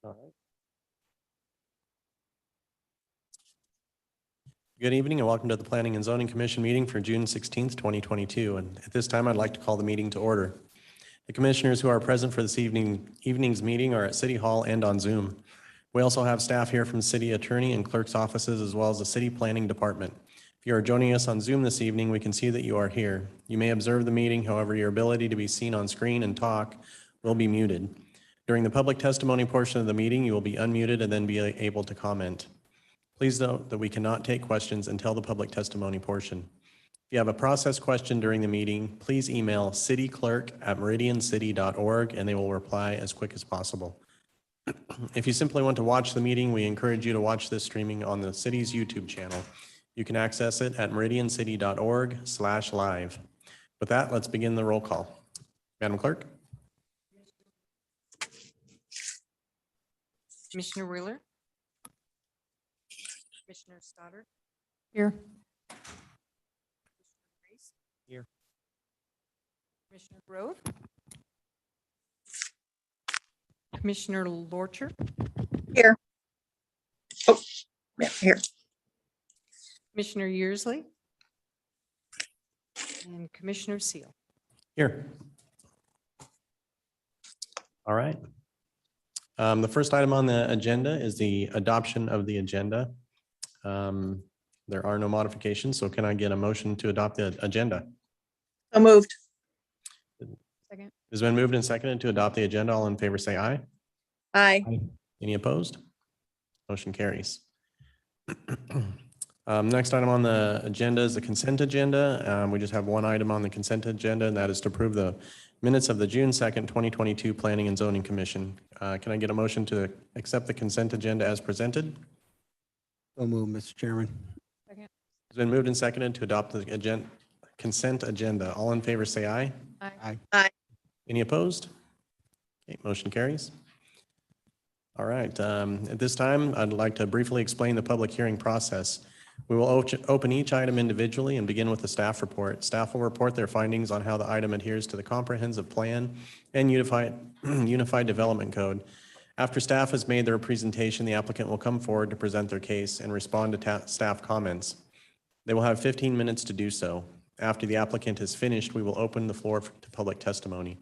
All right. Good evening and welcome to the Planning and Zoning Commission meeting for June 16th, 2022. And at this time, I'd like to call the meeting to order. The commissioners who are present for this evening's meeting are at City Hall and on Zoom. We also have staff here from City Attorney and Clerk's offices, as well as the City Planning Department. If you are joining us on Zoom this evening, we can see that you are here. You may observe the meeting, however, your ability to be seen on screen and talk will be muted. During the public testimony portion of the meeting, you will be unmuted and then be able to comment. Please note that we cannot take questions until the public testimony portion. If you have a process question during the meeting, please email cityclerk@meridiancity.org and they will reply as quick as possible. If you simply want to watch the meeting, we encourage you to watch this streaming on the city's YouTube channel. You can access it at meridiancity.org/live. With that, let's begin the roll call. Madam Clerk? Commissioner Wheeler? Commissioner Stoddard? Here. Commissioner Grace? Here. Commissioner Grove? Commissioner Lorcher? Here. Oh, yeah, here. Commissioner Yearsley? And Commissioner Seal. Here. All right. The first item on the agenda is the adoption of the agenda. There are no modifications, so can I get a motion to adopt the agenda? So moved. Second. It's been moved and seconded to adopt the agenda. All in favor say aye. Aye. Any opposed? Motion carries. Next item on the agenda is the consent agenda. We just have one item on the consent agenda, and that is to approve the minutes of the June 2nd, 2022 Planning and Zoning Commission. Can I get a motion to accept the consent agenda as presented? So move, Mr. Chairman. Second. It's been moved and seconded to adopt the consent agenda. All in favor say aye. Aye. Aye. Any opposed? Okay, motion carries. All right, at this time, I'd like to briefly explain the public hearing process. We will open each item individually and begin with the staff report. Staff will report their findings on how the item adheres to the comprehensive plan and unified development code. After staff has made their presentation, the applicant will come forward to present their case and respond to staff comments. They will have 15 minutes to do so. After the applicant is finished, we will open the floor to public testimony.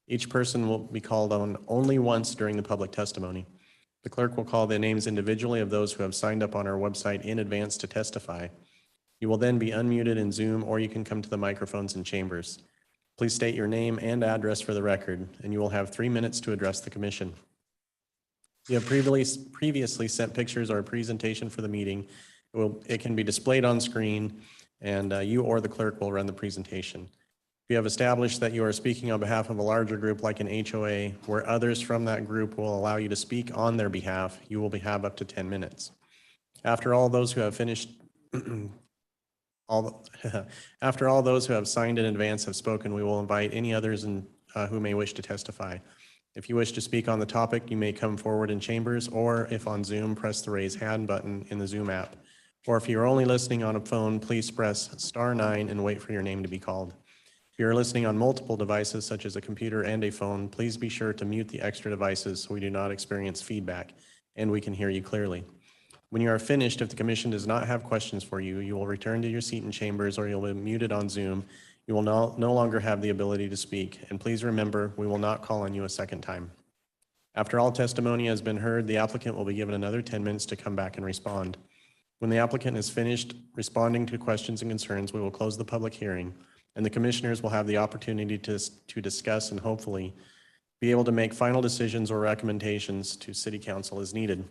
Each person will be called on only once during the public testimony. The clerk will call the names individually of those who have signed up on our website in advance to testify. You will then be unmuted in Zoom, or you can come to the microphones in chambers. Please state your name and address for the record, and you will have 3 minutes to address the commission. If you have previously sent pictures or a presentation for the meeting, it can be displayed on screen, and you or the clerk will run the presentation. If you have established that you are speaking on behalf of a larger group like an HOA, where others from that group will allow you to speak on their behalf, you will have up to 10 minutes. After all those who have finished, after all those who have signed in advance have spoken, we will invite any others who may wish to testify. If you wish to speak on the topic, you may come forward in chambers, or if on Zoom, press the raise hand button in the Zoom app. Or if you're only listening on a phone, please press *9 and wait for your name to be called. If you're listening on multiple devices, such as a computer and a phone, please be sure to mute the extra devices so we do not experience feedback and we can hear you clearly. When you are finished, if the commission does not have questions for you, you will return to your seat in chambers or you'll be muted on Zoom. You will no longer have the ability to speak. And please remember, we will not call on you a second time. After all testimony has been heard, the applicant will be given another 10 minutes to come back and respond. When the applicant is finished responding to questions and concerns, we will close the public hearing, and the commissioners will have the opportunity to discuss and hopefully be able to make final decisions or recommendations to City Council as needed.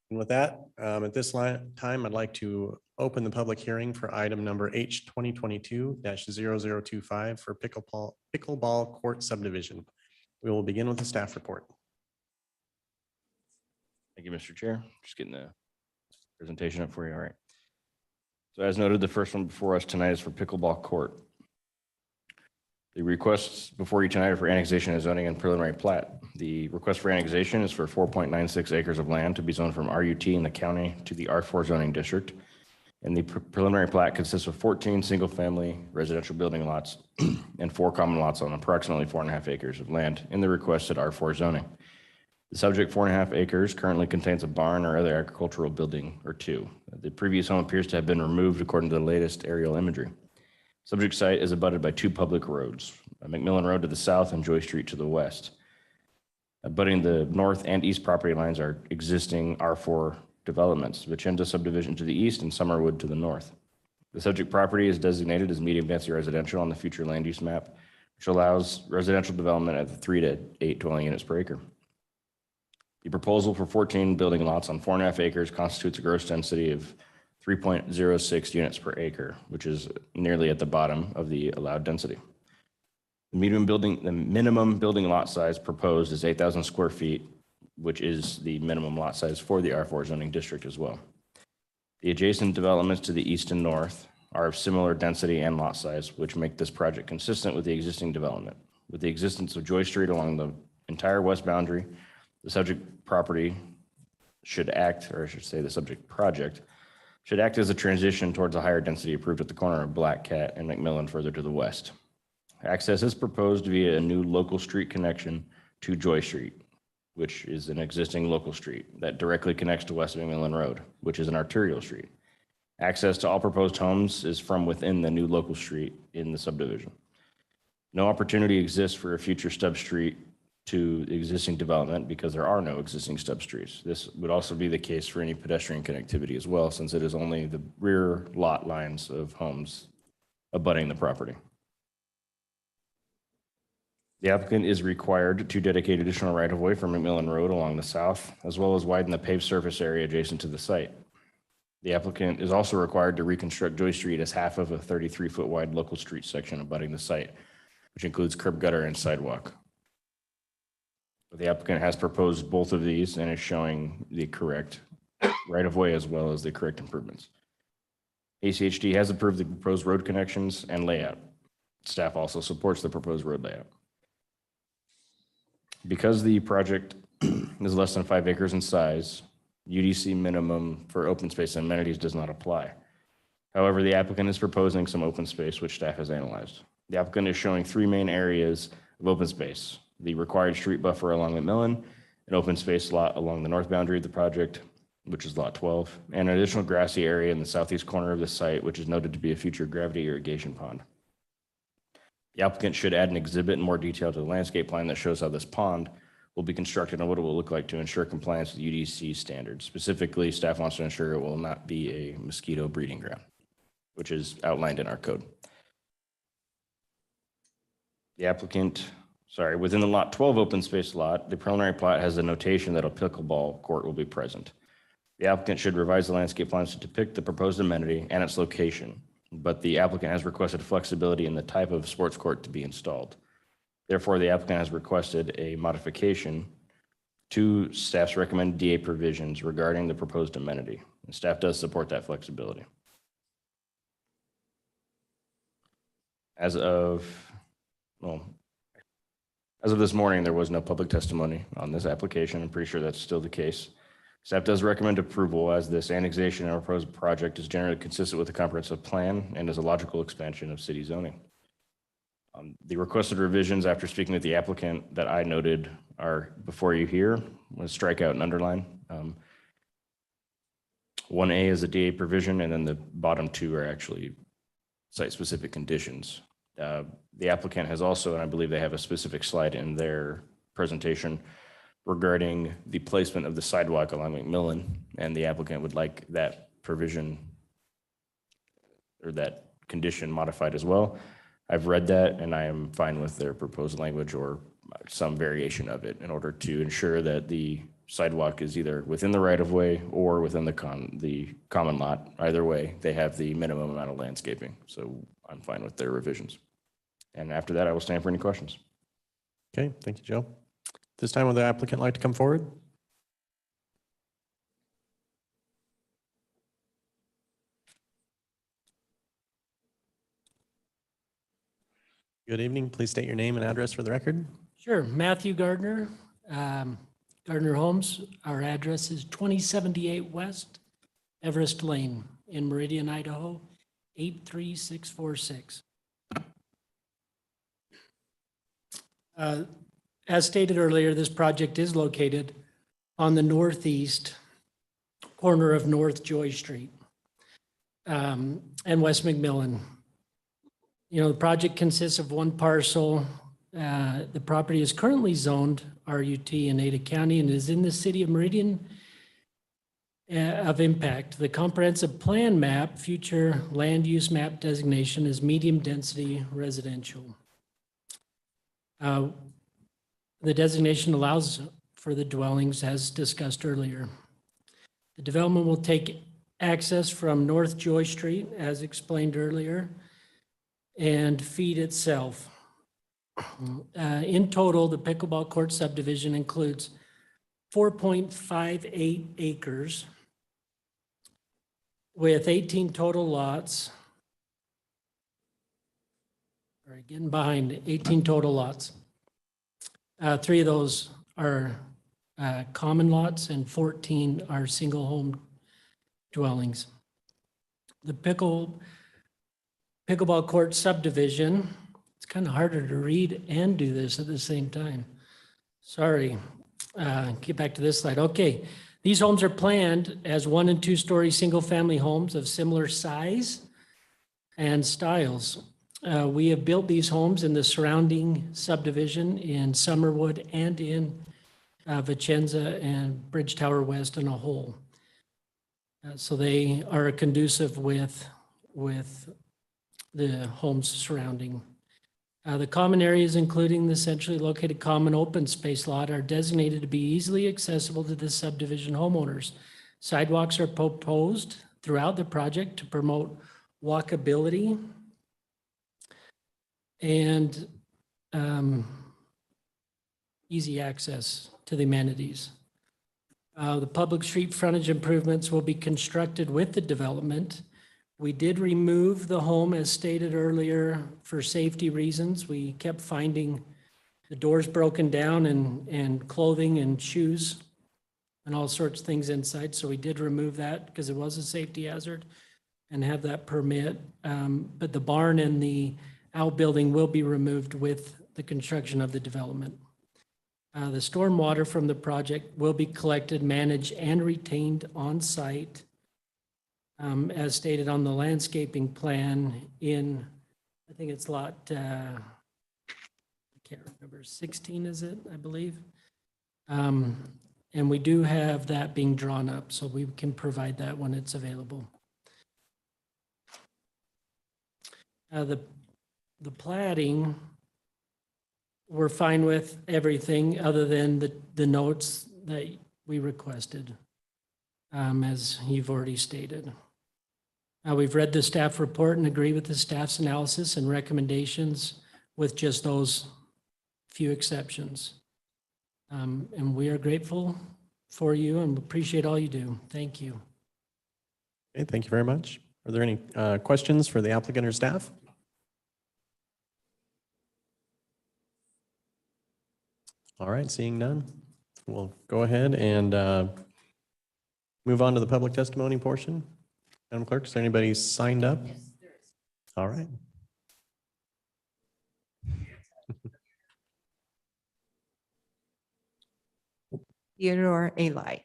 And with that, at this time, I'd like to open the public hearing for item number H 2022-0025 for pickleball court subdivision. We will begin with the staff report. Thank you, Mr. Chair. Just getting the presentation up for you. All right. So as noted, the first one before us tonight is for pickleball court. The requests before you tonight are for annexation of zoning and preliminary plat. The request for annexation is for 4.96 acres of land to be zoned from RUT in the county to the R4 zoning district. And the preliminary plat consists of 14 single-family residential building lots and 4 common lots on approximately 4.5 acres of land in the requested R4 zoning. The subject 4.5 acres currently contains a barn or other agricultural building or two. The previous home appears to have been removed according to the latest aerial imagery. Subject site is abutted by two public roads, McMillan Road to the south and Joy Street to the west. Abutting the north and east property lines are existing R4 developments, Vicenta subdivision to the east and Summerwood to the north. The subject property is designated as medium density residential on the future land use map, which allows residential development at the 3 to 8 dwelling units per acre. The proposal for 14 building lots on 4.5 acres constitutes a gross density of 3.06 units per acre, which is nearly at the bottom of the allowed density. The minimum building lot size proposed is 8,000 square feet, which is the minimum lot size for the R4 zoning district as well. The adjacent developments to the east and north are of similar density and lot size, which make this project consistent with the existing development. With the existence of Joy Street along the entire west boundary, the subject property should act, or I should say the subject project, should act as a transition towards a higher density approved at the corner of Black Cat and McMillan further to the west. Access is proposed via a new local street connection to Joy Street, which is an existing local street that directly connects to West McMillan Road, which is an arterial street. Access to all proposed homes is from within the new local street in the subdivision. No opportunity exists for a future stub street to existing development because there are no existing stub streets. This would also be the case for any pedestrian connectivity as well, since it is only the rear lot lines of homes abutting the property. The applicant is required to dedicate additional right-of-way from McMillan Road along the south, as well as widen the paved surface area adjacent to the site. The applicant is also required to reconstruct Joy Street as half of a 33-foot wide local street section abutting the site, which includes curb gutter and sidewalk. The applicant has proposed both of these and is showing the correct right-of-way as well as the correct improvements. ACHD has approved the proposed road connections and layout. Staff also supports the proposed road layout. Because the project is less than 5 acres in size, UDC minimum for open space and amenities does not apply. However, the applicant is proposing some open space, which staff has analyzed. The applicant is showing 3 main areas of open space: the required street buffer along McMillan, an open space lot along the north boundary of the project, which is lot 12, and an additional grassy area in the southeast corner of the site, which is noted to be a future gravity irrigation pond. The applicant should add an exhibit in more detail to the landscape plan that shows how this pond will be constructed and what it will look like to ensure compliance with UDC standards. Specifically, staff wants to ensure it will not be a mosquito breeding ground, which is outlined in our code. The applicant, within the lot 12 open space lot, the preliminary plat has a notation that a pickleball court will be present. The applicant should revise the landscape plans to depict the proposed amenity and its location, but the applicant has requested flexibility in the type of sports court to be installed. Therefore, the applicant has requested a modification to staff's recommended DA provisions regarding the proposed amenity, and staff does support that flexibility. As of this morning, there was no public testimony on this application. I'm pretty sure that's still the case. Staff does recommend approval as this annexation and proposed project is generally consistent with the comprehensive plan and is a logical expansion of city zoning. The requested revisions after speaking with the applicant that I noted are before you here. I'm going to strike out and underline. 1A is a DA provision, and then the bottom 2 are actually site-specific conditions. The applicant has also, and I believe they have a specific slide in their presentation regarding the placement of the sidewalk along McMillan, and the applicant would like that provision or that condition modified as well. I've read that and I am fine with their proposed language or some variation of it in order to ensure that the sidewalk is either within the right of way or within the common lot. Either way, they have the minimum amount of landscaping. So I'm fine with their revisions. And after that, I will stand for any questions. Okay, thank you, Joe. This time, would the applicant like to come forward? Good evening. Please state your name and address for the record. Sure. Matthew Gardner, Gardner Homes. Our address is 2078 West Everest Lane in Meridian, Idaho, 83646. as stated earlier, this project is located on the northeast corner of North Joy Street and West McMillan. You know, the project consists of one parcel. The property is currently zoned RUT in Ada County and is in the city of Meridian of impact. The comprehensive plan map, future land use map designation is medium density residential. The designation allows for the dwellings as discussed earlier. The development will take access from North Joy Street, as explained earlier, and feed itself. In total, the pickleball court subdivision includes 4.58 acres with 18 total lots. All right, getting behind 18 total lots. 3 of those are common lots and 14 are single home dwellings. The pickleball court subdivision, it's kind of harder to read and do this at the same time. Sorry, get back to this slide. Okay, these homes are planned as 1- and 2-story single-family homes of similar size and styles. We have built these homes in the surrounding subdivision in Summerwood and in Vicenza and Bridge Tower West in a whole. So they are conducive with the homes surrounding. The common areas, including the centrally located common open space lot, are designated to be easily accessible to the subdivision homeowners. Sidewalks are proposed throughout the project to promote walkability and easy access to the amenities. The public street frontage improvements will be constructed with the development. We did remove the home, as stated earlier, for safety reasons. We kept finding the doors broken down and clothing and shoes and all sorts of things inside. So we did remove that because it was a safety hazard and have that permit. But the barn and the outbuilding will be removed with the construction of the development. The stormwater from the project will be collected, managed, and retained on site, as stated on the landscaping plan in, I think it's lot, I can't remember, 16 is it, I believe? And we do have that being drawn up, so we can provide that when it's available. The plating, we're fine with everything other than the notes that we requested, as you've already stated. We've read the staff report and agree with the staff's analysis and recommendations with just those few exceptions. And we are grateful for you and appreciate all you do. Thank you. Okay, thank you very much. Are there any questions for the applicant or staff? All right, seeing none, we'll go ahead and move on to the public testimony portion. Madam Clerk, is there anybody signed up? Yes, there is. All right. Theodore Eli.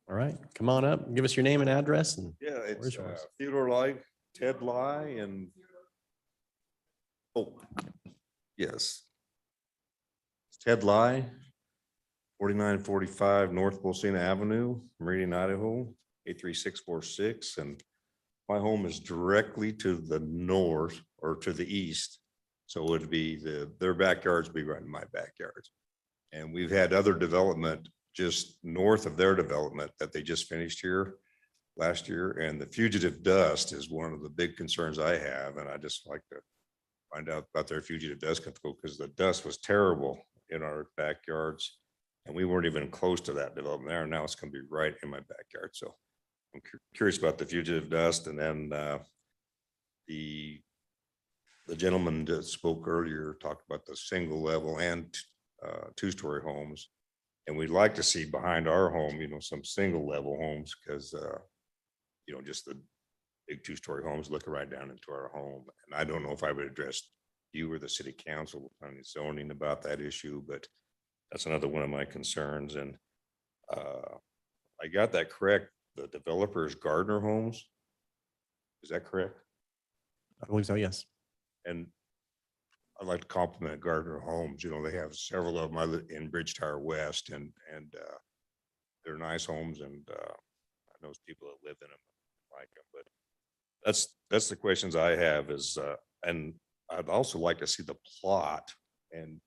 All right, come on up, give us your name and address. And Yeah, Where's it's yours? Theodore Lai, Ted Lai, and, oh, yes. It's Ted Lai, 4945 North Bolsena Avenue, Meridian, Idaho, 83646. And my home is directly to the north or to the east. So it would be their backyards would be right in my backyards. And we've had other development just north of their development that they just finished here last year. And the fugitive dust is one of the big concerns I have. And I just like to find out about their fugitive dust control because the dust was terrible in our backyards. And we weren't even close to that development there. Now it's going to be right in my backyard. So I'm curious about the fugitive dust. And then the gentleman that spoke earlier talked about the single level and 2-story homes. And we'd like to see behind our home, some single level homes because, just the big 2-story homes looking right down into our home. And I don't know if I would address you or the city council on zoning about that issue, but that's another one of my concerns. And I got that correct. The developer's Gardner Homes. Is that correct? I believe so, yes. And I'd like to compliment Gardner Homes. You know, they have several of them. I live in Bridge Tower West, and they're nice homes, and I know people that live in them like them. But that's the questions I have is, and I'd also like to see the plot. And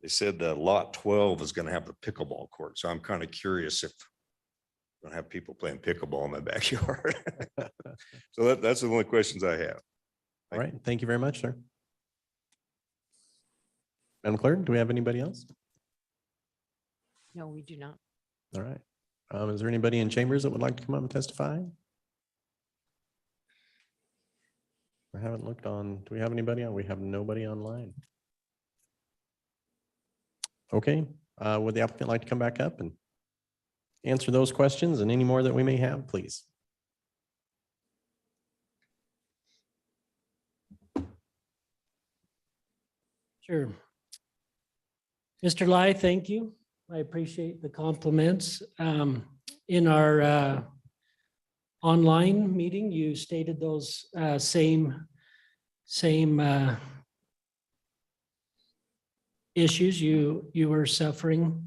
they said that lot 12 is going to have the pickleball court. So I'm kind of curious if we're going to have people playing pickleball in my backyard. So that's the only questions I have. All right, thank you very much, sir. Madam Clerk, do we have anybody else? No, we do not. All right. Is there anybody in chambers that would like to come up and testify? I haven't looked on, do we have anybody on? We have nobody online. Okay, would the applicant like to come back up and answer those questions and any more that we may have, please? Sure. Mr. Lai, thank you. I appreciate the compliments. In our online meeting, you stated those same issues you were suffering.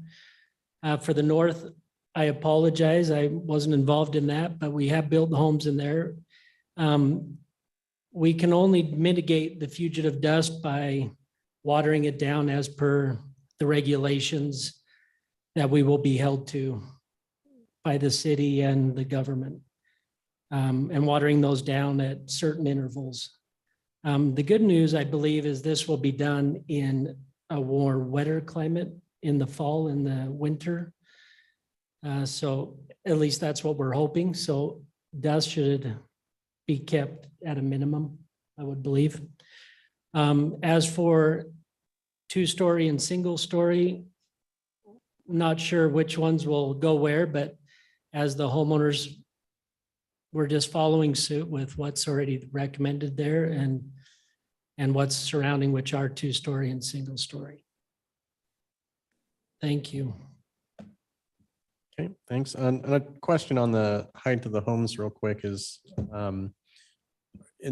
For the north, I apologize. I wasn't involved in that, but we have built homes in there. We can only mitigate the fugitive dust by watering it down as per the regulations that we will be held to by the city and the government, and watering those down at certain intervals. The good news, I believe, is this will be done in a wetter climate in the fall and the winter. So at least that's what we're hoping. So dust should be kept at a minimum, I would believe. As for two-story and single-story, not sure which ones will go where, but as the homeowners, we're just following suit with what's already recommended there and what's surrounding, which are two-story and single-story. Thank you. Okay, thanks. And a question on the height of the homes real quick is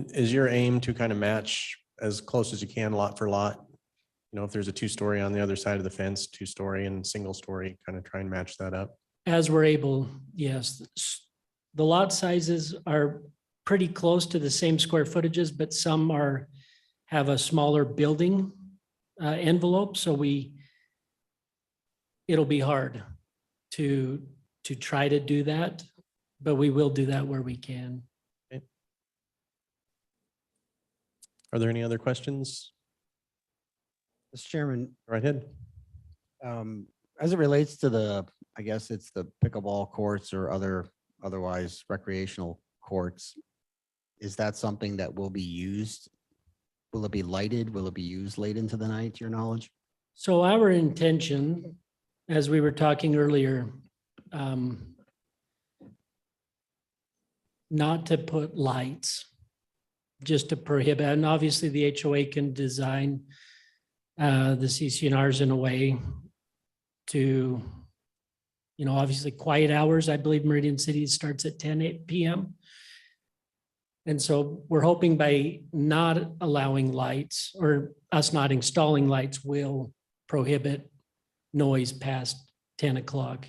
your aim to kind of match as close as you can lot for lot? You know, if there's a two-story on the other side of the fence, two-story and single-story, kind of try and match that up? As we're able, yes. The lot sizes are pretty close to the same square footages, but some have a smaller building envelope, so it'll be hard to try to do that, but we will do that where we can. Okay. Are there any other questions? Mr. Chairman, Right ahead. as it relates to the, I guess it's the pickleball courts or otherwise recreational courts, is that something that will be used? Will it be lighted? Will it be used late into the night, to your knowledge? So our intention, as we were talking earlier, not to put lights, just to prohibit, and obviously the HOA can design the CCNRs in a way to, you know, obviously quiet hours. I believe Meridian City starts at 10 p.m. And so we're hoping by not allowing lights or us not installing lights will prohibit noise past 10 o'clock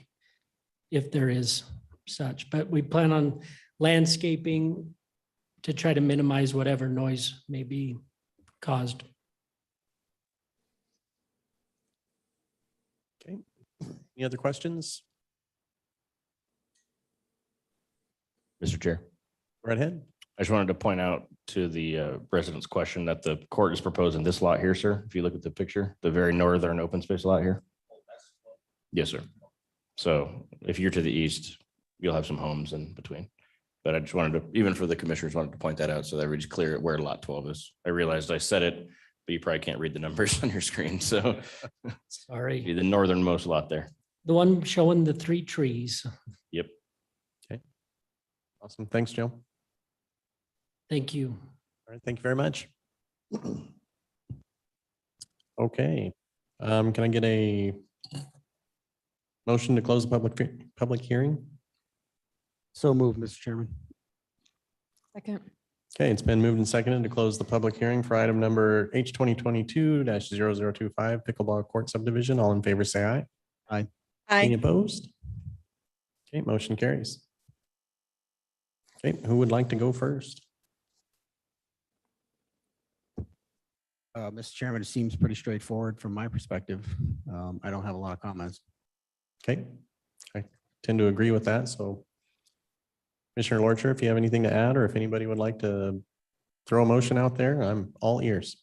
if there is such. But we plan on landscaping to try to minimize whatever noise may be caused. Okay. Any other questions? Mr. Chair, Right ahead. I just wanted to point out to the resident's question that the court is proposing this lot here, sir. If you look at the picture, the very northern open space lot here. Yes, sir. So if you're to the east, you'll have some homes in between. But I just wanted to, even for the commissioners, wanted to point that out so that everybody's clear where lot 12 is. I realized I said it, but you probably can't read the numbers on your screen. So Sorry. the northernmost lot there. The one showing the 3 trees. Yep. Awesome. Thanks, Joe. All Thank you. right. Thank you very much. Okay, can I get a motion to close the public hearing? So moved, Mr. Chairman. Second. Okay, it's been moved and seconded to close the public hearing for item number H 2022-0025 pickleball court subdivision. All in favor, say aye. Any Aye. opposed? Okay, motion carries. Okay, who would like to go first? Mr. Chairman, it seems pretty straightforward from my perspective. I don't have a lot of comments. Okay, I tend to agree with that, so Commissioner Lorcher, if you have anything to add, or if anybody would like to throw a motion out there, I'm all ears.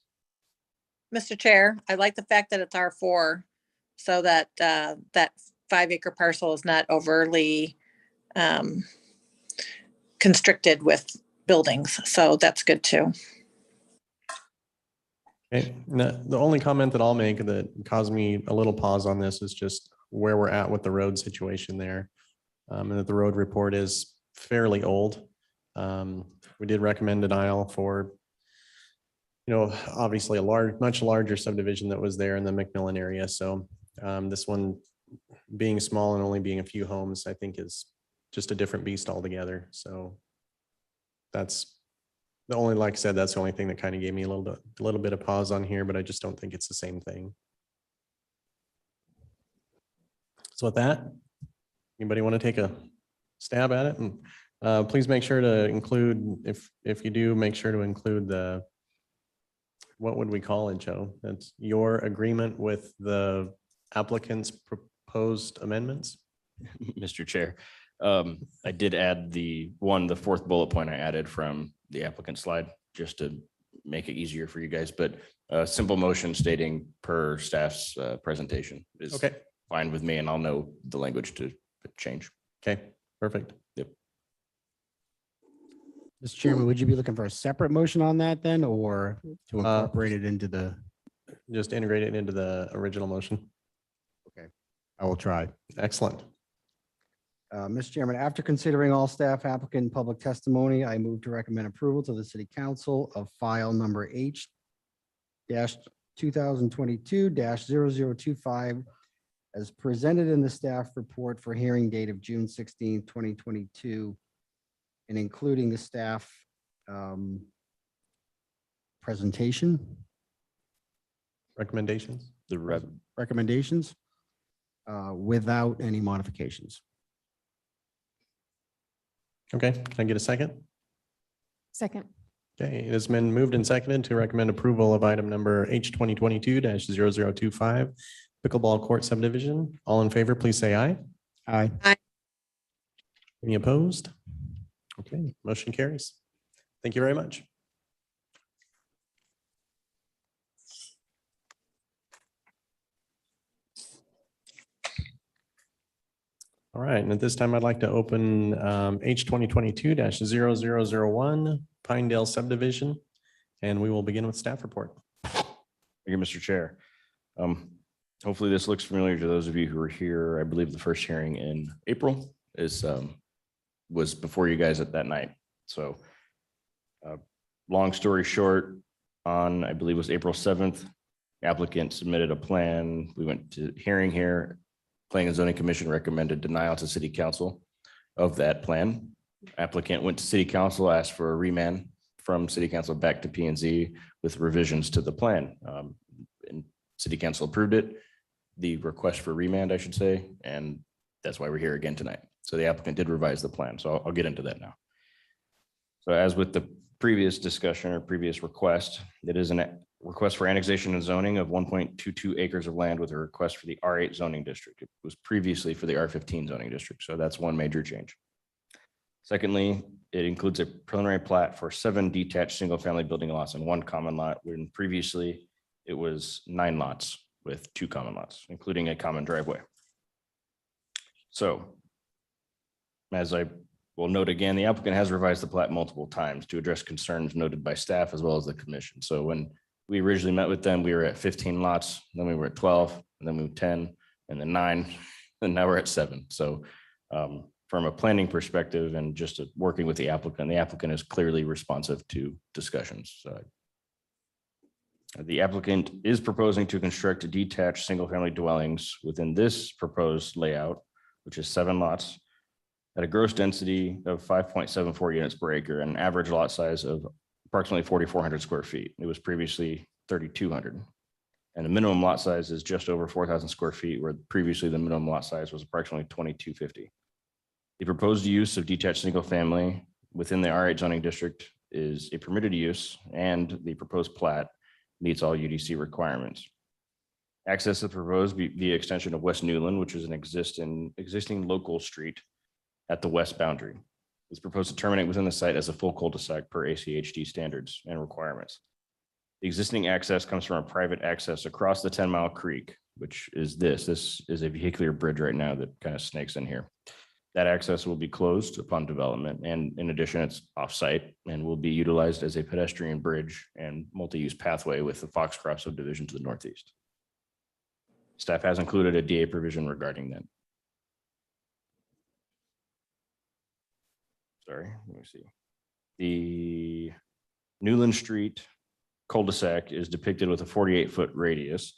Mr. Chair, I like the fact that it's R4 so that that 5-acre parcel is not overly constricted with buildings. So that's good too. Okay, the only comment that I'll make that caused me a little pause on this is just where we're at with the road situation there. And that the road report is fairly old. We did recommend denial for, obviously much larger subdivision that was there in the McMillan area. So this one being small and only being a few homes, I think is just a different beast altogether. So that's the only, like I said, that's the only thing that kind of gave me a little bit of pause on here, but I just don't think it's the same thing. So with that, anybody want to take a stab at it? And please make sure to include, if you do, make sure to include the, what would we call it, Joe? That's your agreement with the applicant's proposed amendments? Mr. Chair, I did add the fourth bullet point I added from the applicant slide, just to make it easier for you guys, but a simple motion stating per staff's presentation is Okay, fine with me, and I'll know the language to change. okay, perfect. Yep. Mr. Chairman, would you be looking for a separate motion on that then, or to incorporate it into the? Just integrate it into the original motion. I will try. Excellent. Mr. Chairman, after considering all staff, applicant, and public testimony, I move to recommend approval to the city council of file number H 2022-0025 as presented in the staff report for hearing date of June 16, 2022, and including the staff presentation Recommendations? recommendations without any modifications. Okay, can I get a second? Second. Okay, it has been moved and seconded to recommend approval of item number H 2022-0025 pickleball court subdivision. All in favor, please say aye. Aye. Any opposed? Okay, motion carries. Thank you very much. All right, and at this time, I'd like to open H 2022-0001 Pinedale subdivision, and we will begin with staff report. Thank you, Mr. Chair. Hopefully this looks familiar to those of you who were here. I believe the first hearing in April was before you guys at that night. So long story short, on, I believe it was April 7th, applicant submitted a plan. We went to hearing here. Planning and Zoning Commission recommended denial to City Council of that plan. Applicant went to City Council, asked for a remand from City Council back to P and Z with revisions to the plan. And City Council approved it, the request for remand, I should say, and that's why we're here again tonight. So the applicant did revise the plan, so I'll get into that now. So as with the previous discussion or previous request, it is a request for annexation and zoning of 1.22 acres of land with a request for the R8 zoning district. It was previously for the R15 zoning district, so that's one major change. Secondly, it includes a preliminary plat for 7 detached single-family building lots and 1 common lot, when previously it was 9 lots with 2 common lots, including a common driveway. So, as I will note again, the applicant has revised the plat multiple times to address concerns noted by staff as well as the commission. So when we originally met with them, we were at 15 lots, then we were at 12, and then we were 10, and then 9, and now we're at 7. So from a planning perspective and just working with the applicant is clearly responsive to discussions. The applicant is proposing to construct detached single-family dwellings within this proposed layout, which is 7 lots at a gross density of 5.74 units per acre and an average lot size of approximately 4,400 square feet. It was previously 3,200. And the minimum lot size is just over 4,000 square feet, where previously the minimum lot size was approximately 2,250. The proposed use of detached single-family within the R8 zoning district is a permitted use, and the proposed plat meets all UDC requirements. Access is proposed via extension of West Newland, which is an existing local street at the west boundary. It's proposed to terminate within the site as a full cul-de-sac per ACHD standards and requirements. The existing access comes from a private access across the 10-mile creek, which is this. This is a vehicular bridge right now that kind of snakes in here. That access will be closed upon development, and in addition, it's off-site and will be utilized as a pedestrian bridge and multi-use pathway with the Foxcroft subdivision to the northeast. Staff has included a DA provision regarding that. Sorry, let me see. The Newland Street cul-de-sac is depicted with a 48-foot radius.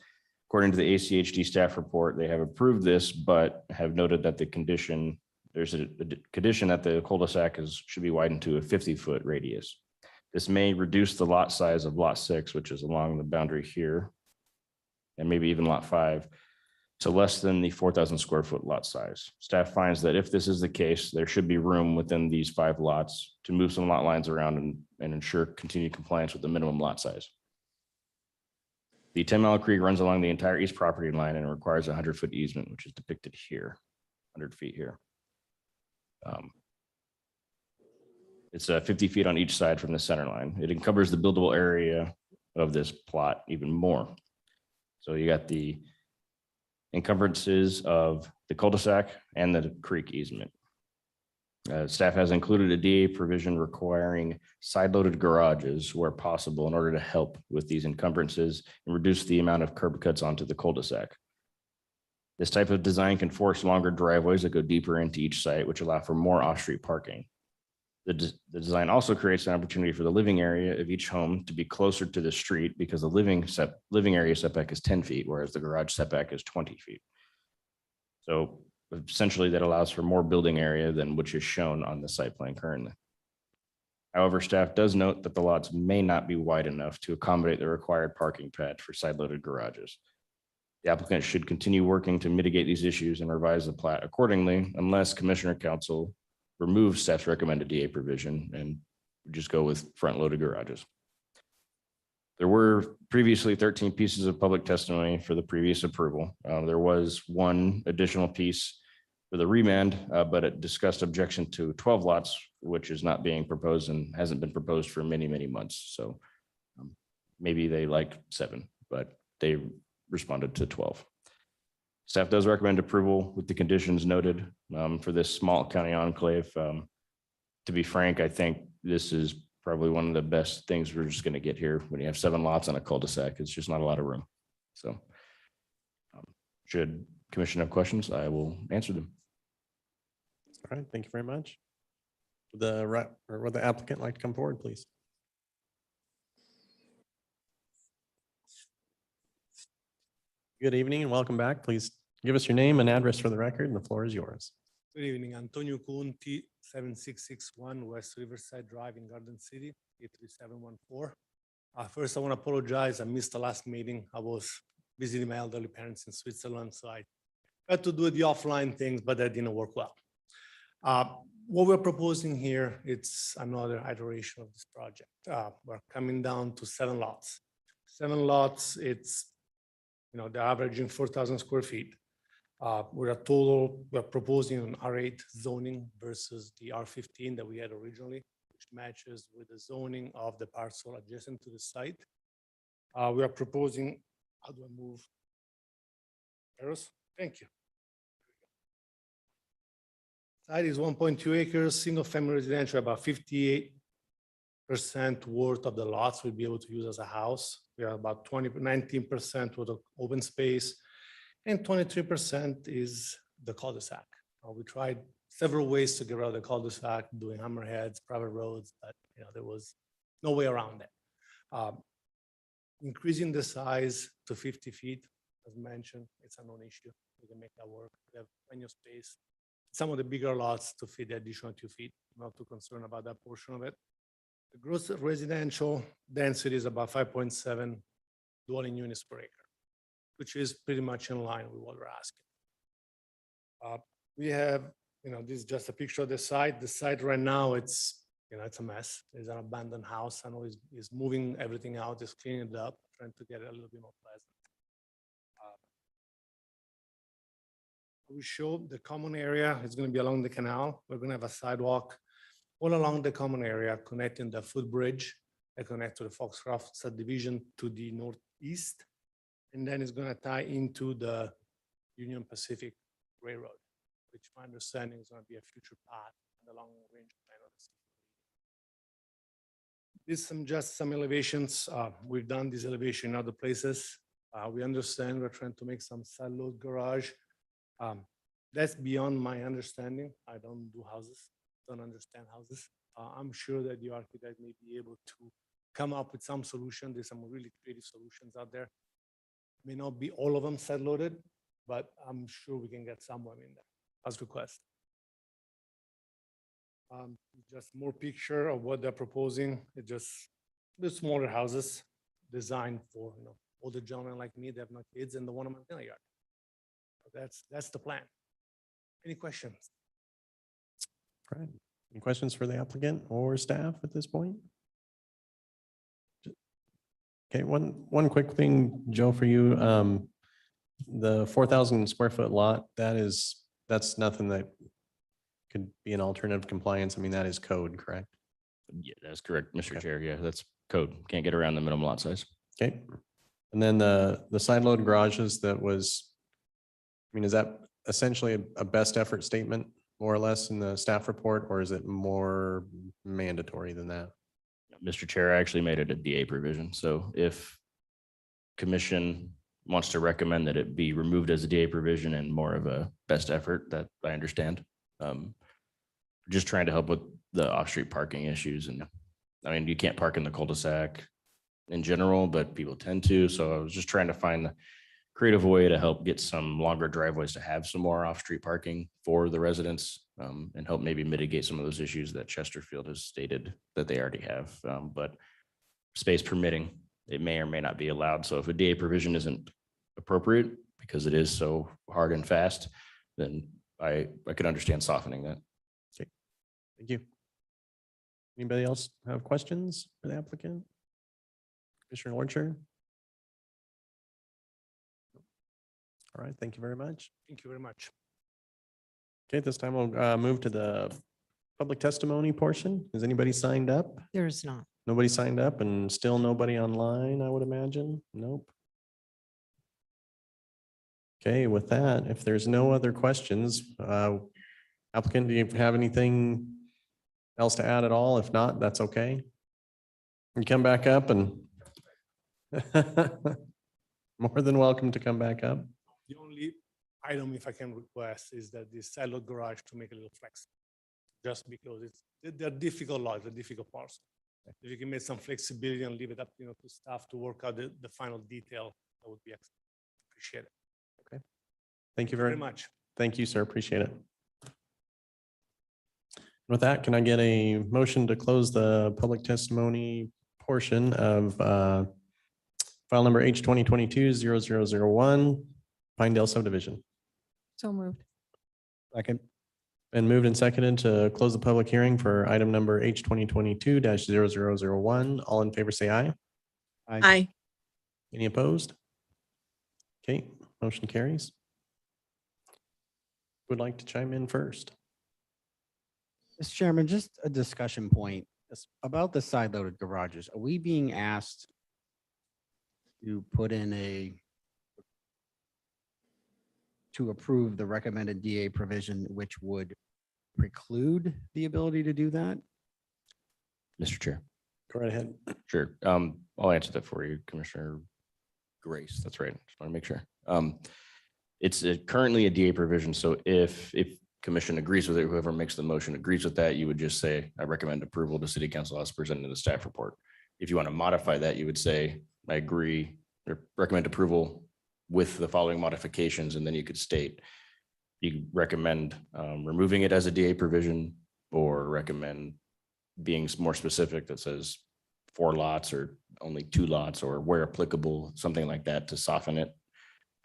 According to the ACHD staff report, they have approved this, but have noted that there's a condition that the cul-de-sac should be widened to a 50-foot radius. This may reduce the lot size of lot 6, which is along the boundary here, and maybe even lot 5, to less than the 4,000 square foot lot size. Staff finds that if this is the case, there should be room within these 5 lots to move some lot lines around and ensure continued compliance with the minimum lot size. The 10-mile creek runs along the entire east property line and requires a 100-foot easement, which is depicted here, 100 feet here. It's 50 feet on each side from the center line. It encumbers the buildable area of this plot even more. So you got the encumbrances of the cul-de-sac and the creek easement. Staff has included a DA provision requiring side-loaded garages where possible in order to help with these encumbrances and reduce the amount of curb cuts onto the cul-de-sac. This type of design can force longer driveways that go deeper into each site, which allow for more off-street parking. The design also creates an opportunity for the living area of each home to be closer to the street because the living area setback is 10 feet, whereas the garage setback is 20 feet. So essentially that allows for more building area than which is shown on the site plan currently. However, staff does note that the lots may not be wide enough to accommodate the required parking pad for side-loaded garages. The applicant should continue working to mitigate these issues and revise the plat accordingly, unless Commissioner Council removes staff's recommended DA provision and just go with front-loaded garages. There were previously 13 pieces of public testimony for the previous approval. There was one additional piece for the remand, but it discussed objection to 12 lots, which is not being proposed and hasn't been proposed for many, many months. So maybe they like 7, but they responded to 12. Staff does recommend approval with the conditions noted for this small county enclave. To be frank, I think this is probably one of the best things we're just going to get here. When you have 7 lots on a cul-de-sac, it's just not a lot of room. So should commission have questions, I will answer them. All right, thank you very much. Would the applicant like to come forward, please? Good evening and welcome back. Please give us your name and address for the record, and the floor is yours. Good evening, Antonio Conti, 7661 West Riverside Drive in Garden City, 83714. First, I want to apologize. I missed the last meeting. I was visiting my elderly parents in Switzerland, so I had to do the offline things, but that didn't work well. What we're proposing here, it's another iteration of this project. We're coming down to 7 lots. 7 lots, it's, they're averaging 4,000 square feet. We're proposing an R8 zoning versus the R15 that we had originally, which matches with the zoning of the parcel adjacent to the site. We are proposing, how do I move? Arrows? Thank you. Site is 1.2 acres, single family residential, about 58% worth of the lots will be able to use as a house. We are about 19% worth of open space, and 23% is the cul-de-sac. We tried several ways to get rid of the cul-de-sac, doing hammerheads, private roads, but there was no way around it. Increasing the size to 50 feet, as mentioned, it's a non-issue. We can make that work. We have plenty of space. Some of the bigger lots to fit the additional 2 feet, not too concerned about that portion of it. The gross residential density is about 5.7 dwelling units per acre, which is pretty much in line with what we're asking. We have, this is just a picture of the site. The site right now, it's a mess. There's an abandoned house. I know he's moving everything out, is cleaning it up, trying to get it a little bit more pleasant. We show the common area is going to be along the canal. We're going to have a sidewalk all along the common area connecting the footbridge that connects to the Foxcroft subdivision to the northeast. And then it's going to tie into the Union Pacific Railroad, which my understanding is going to be a future path in the long range plan of the city. This is just some elevations. We've done this elevation in other places. We understand we're trying to make some side load garage. That's beyond my understanding. I don't do houses, don't understand houses. I'm sure that the architect may be able to come up with some solution. There's some really creative solutions out there. May not be all of them side loaded, but I'm sure we can get someone in there as request. Just more picture of what they're proposing. It's just the smaller houses designed for older gentlemen like me that have no kids and the one in my yard. That's the plan. Any questions? All right. Any questions for the applicant or staff at this point? Okay, one quick thing, Joe, for you. The 4,000 square foot lot, that's nothing that could be an alternative compliance. I mean, that is code, correct? Yeah, that's correct, Mr. Okay. Chair. Yeah, that's code. Can't get around the minimum lot size. Okay. And then the side load garages is that essentially a best effort statement, more or less, in the staff report, or is it more mandatory than that? Mr. Chair, I actually made it a DA provision. So if commission wants to recommend that it be removed as a DA provision and more of a best effort, that I understand. Just trying to help with the off-street parking issues. And I mean, you can't park in the cul-de-sac in general, but people tend to. So I was just trying to find a creative way to help get some longer driveways to have some more off-street parking for the residents, and help maybe mitigate some of those issues that Chesterfield has stated that they already have. But space permitting, it may or may not be allowed. So if a DA provision isn't appropriate because it is so hard and fast, then I could understand softening that. Okay, thank you. Anybody else have questions for the applicant? Commissioner Lorcher? All right, thank you very much. Thank you very much. Okay, at this time we'll move to the public testimony portion. Is anybody signed up? There is not. Nobody signed up and still nobody online, I would imagine? Nope. Okay, with that, if there's no other questions, applicant, do you have anything else to add at all? If not, that's okay. You come back up and more than welcome to come back up. The only item, if I can request, is that the side load garage to make it a little flexible. Just because they're difficult lots, they're difficult parts. If you can make some flexibility and leave it up, to staff to work out the final detail, that would be excellent. Appreciate it. Okay. Thank you Very very much. Thank you, sir. Appreciate it. With that, can I get a motion to close the public testimony portion of file number H 2022-0001, Pinedale subdivision? So moved. Second. Been moved and seconded to close the public hearing for item number H 2022-0001. All in favor, say aye. Aye. Any opposed? Okay, motion carries. Would like to chime in first. Mr. Chairman, just a discussion point about the side loaded garages. Are we being asked to put in to approve the recommended DA provision, which would preclude the ability to do that? Mr. Chair. Go right ahead. Sure. I'll answer that for you, Commissioner Grace. That's right. Just want to make sure. It's currently a DA provision. So if commission agrees with it, whoever makes the motion agrees with that, you would just say, I recommend approval to city council as presented in the staff report. If you want to modify that, you would say, I agree, or recommend approval with the following modifications, and then you could state, you recommend removing it as a DA provision, or recommend being more specific that says 4 lots or only 2 lots, or where applicable, something like that to soften it.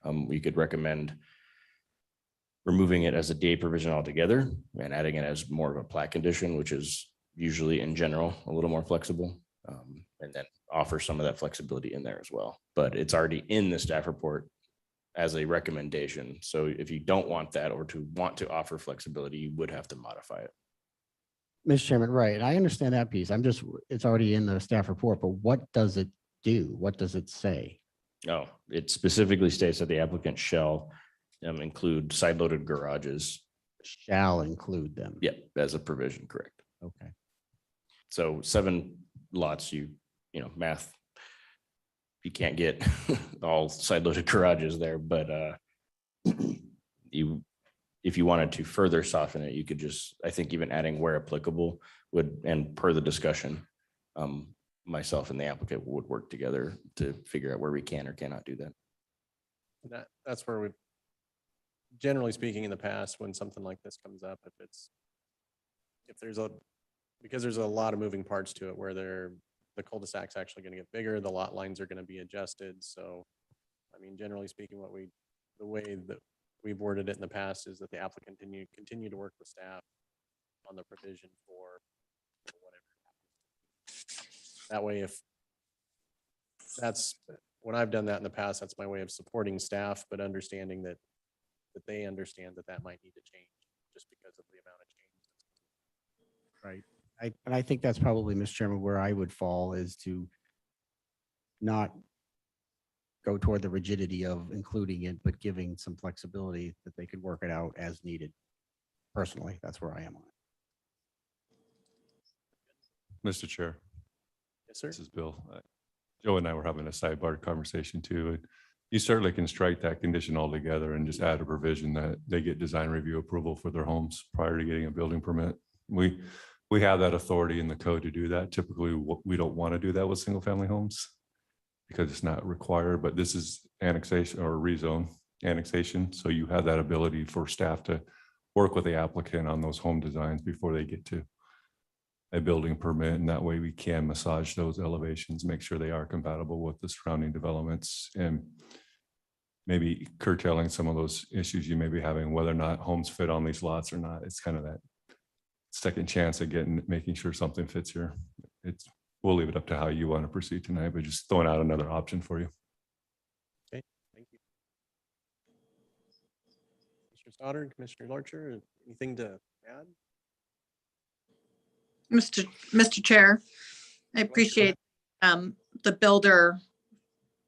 We could recommend removing it as a DA provision altogether and adding it as more of a plat condition, which is usually in general a little more flexible, and then offer some of that flexibility in there as well. But it's already in the staff report as a recommendation. So if you don't want that, or to want to offer flexibility, you would have to modify it. Mr. Chairman, right, and I understand that piece. It's already in the staff report, but what does it do? What does it say? Oh, it specifically states that the applicant shall include side-loaded garages. Shall include them. Yep, as a provision, correct. Okay. So 7 lots, you know, math, you can't get all side-loaded garages there, but if you wanted to further soften it, you could just, I think even adding where applicable would, and per the discussion, myself and the applicant would work together to figure out where we can or cannot do that. That's where we, generally speaking, in the past, when something like this comes up, because there's a lot of moving parts to it, where the cul-de-sac's actually going to get bigger, the lot lines are going to be adjusted. So, I mean, generally speaking, the way that we've worded it in the past is that the applicant continue to work with staff on the provision for whatever. That way, when I've done that in the past, that's my way of supporting staff, but understanding that they understand that might need to change just because of the amount of change. Right. I think that's probably, Mr. Chairman, where I would fall, is to not go toward the rigidity of including it, but giving some flexibility that they could work it out as needed. Personally, that's where I am on it. Mr. Chair, Yes, sir. this is Bill. Joe and I were having a sidebar conversation too. And you certainly can strike that condition altogether and just add a provision that they get design review approval for their homes prior to getting a building permit. We have that authority in the code to do that. Typically, we don't want to do that with single family homes because it's not required, but this is annexation or rezone annexation. So you have that ability for staff to work with the applicant on those home designs before they get to a building permit. And that way we can massage those elevations, make sure they are compatible with the surrounding developments, and maybe curtailing some of those issues you may be having, whether or not homes fit on these lots or not. It's kind of that second chance at making sure something fits here. We'll leave it up to how you want to proceed tonight, but just throwing out another option for you. Okay, thank you. Mr. Stoddard, Commissioner Larcher, anything to add? Mr. Chair, I appreciate the builder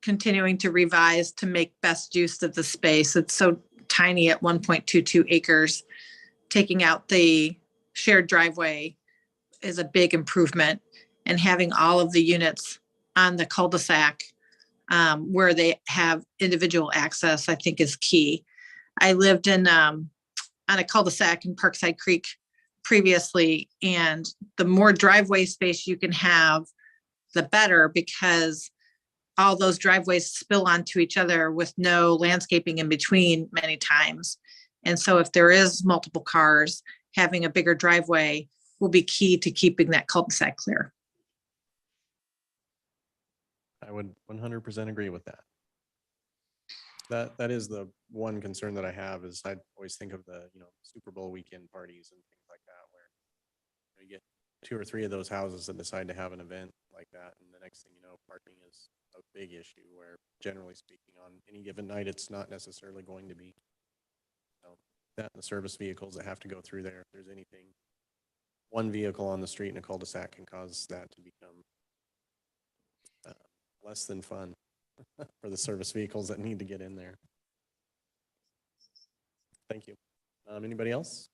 continuing to revise to make best use of the space. It's so tiny at 1.22 acres. Taking out the shared driveway is a big improvement, and having all of the units on the cul-de-sac where they have individual access, I think is key. I lived on a cul-de-sac in Parkside Creek previously, and the more driveway space you can have, the better, because all those driveways spill onto each other with no landscaping in between many times. And so if there is multiple cars, having a bigger driveway will be key to keeping that cul-de-sac clear. I would 100% agree with that. That is the one concern that I have, is I always think of the, Super Bowl weekend parties and things like that, where you get 2 or 3 of those houses that decide to have an event like that, and the next thing you know, parking is a big issue, where generally speaking on any given night, it's not necessarily going to be. That and the service vehicles that have to go through there, if there's anything, one vehicle on the street in a cul-de-sac can cause that to become less than fun for the service vehicles that need to get in there. Thank you. Anybody else?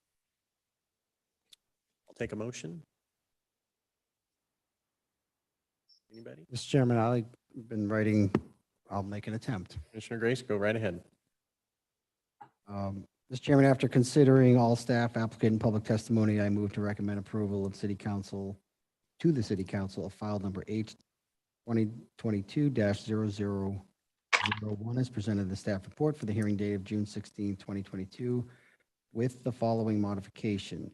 I'll take a motion. Anybody? Mr. Chairman, I've been writing, I'll make an attempt. Commissioner Grace, go right ahead. Mr. Chairman, after considering all staff, applicant, and public testimony, I move to recommend approval of to the City Council of file number 2022-0001 is presented in the staff report for the hearing date of June 16, 2022, with the following modification.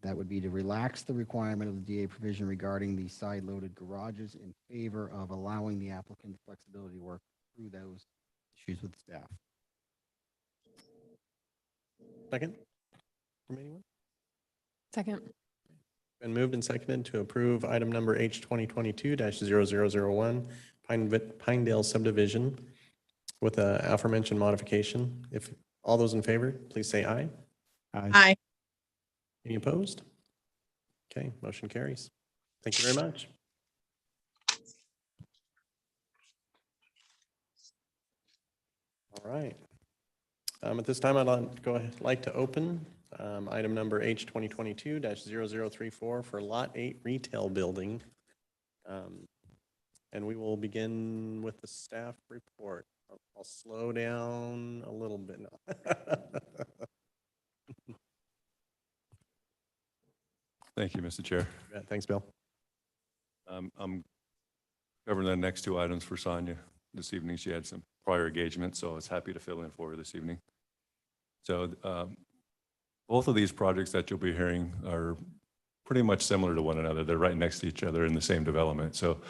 That would be to relax the requirement of the DA provision regarding the side-loaded garages in favor of allowing the applicant flexibility to work through those issues with staff. Second from anyone? Second. Been moved and seconded to approve item number H 2022-0001, Pinedale subdivision with the aforementioned modification. If all those in favor, please say aye. Aye. Any opposed? Okay, motion carries. Thank you very much. All right. At this time, I'd like to open item number H 2022-0034 for Lot 8 Retail Building. And we will begin with the staff report. I'll slow down a little bit now. Thank you, Mr. Chair. Yeah, thanks, Bill. I'm covering the next two items for Sonia this evening. She had some prior engagement, so I was happy to fill in for her this evening. So both of these projects that you'll be hearing are pretty much similar to one another. They're right next to each other in the same development. So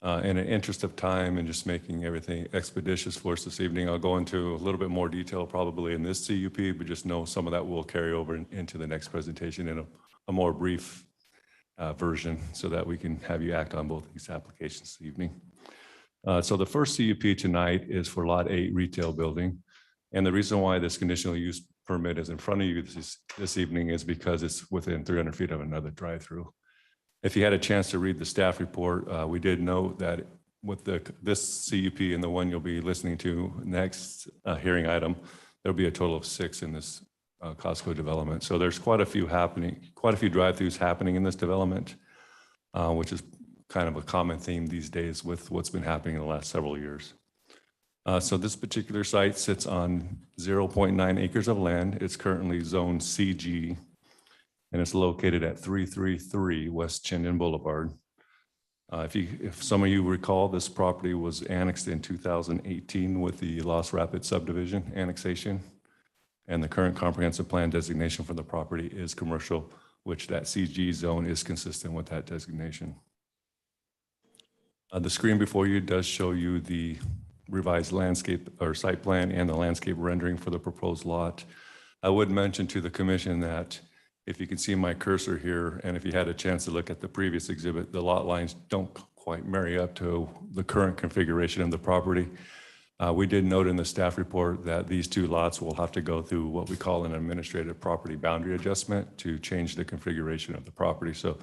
in an interest of time and just making everything expeditious for us this evening, I'll go into a little bit more detail probably in this CUP, but just know some of that will carry over into the next presentation in a more brief version so that we can have you act on both these applications this evening. So the first CUP tonight is for Lot 8 Retail Building. And the reason why this conditional use permit is in front of you this evening is because it's within 300 feet of another drive-through. If you had a chance to read the staff report, we did note that with this CUP and the one you'll be listening to next hearing item, there'll be a total of 6 in this Costco development. So there's quite a few drive-throughs happening in this development, which is kind of a common theme these days with what's been happening in the last several years. So this particular site sits on 0.9 acres of land. It's currently zone CG, and it's located at 333 West Chinden Boulevard. If some of you recall, this property was annexed in 2018 with the Lost Rapids subdivision annexation, and the current comprehensive plan designation for the property is commercial, which that CG zone is consistent with that designation. The screen before you does show you the revised landscape or site plan and the landscape rendering for the proposed lot. I would mention to the commission that if you can see my cursor here, and if you had a chance to look at the previous exhibit, the lot lines don't quite marry up to the current configuration of the property. We did note in the staff report that these two lots will have to go through what we call an administrative property boundary adjustment to change the configuration of the property. So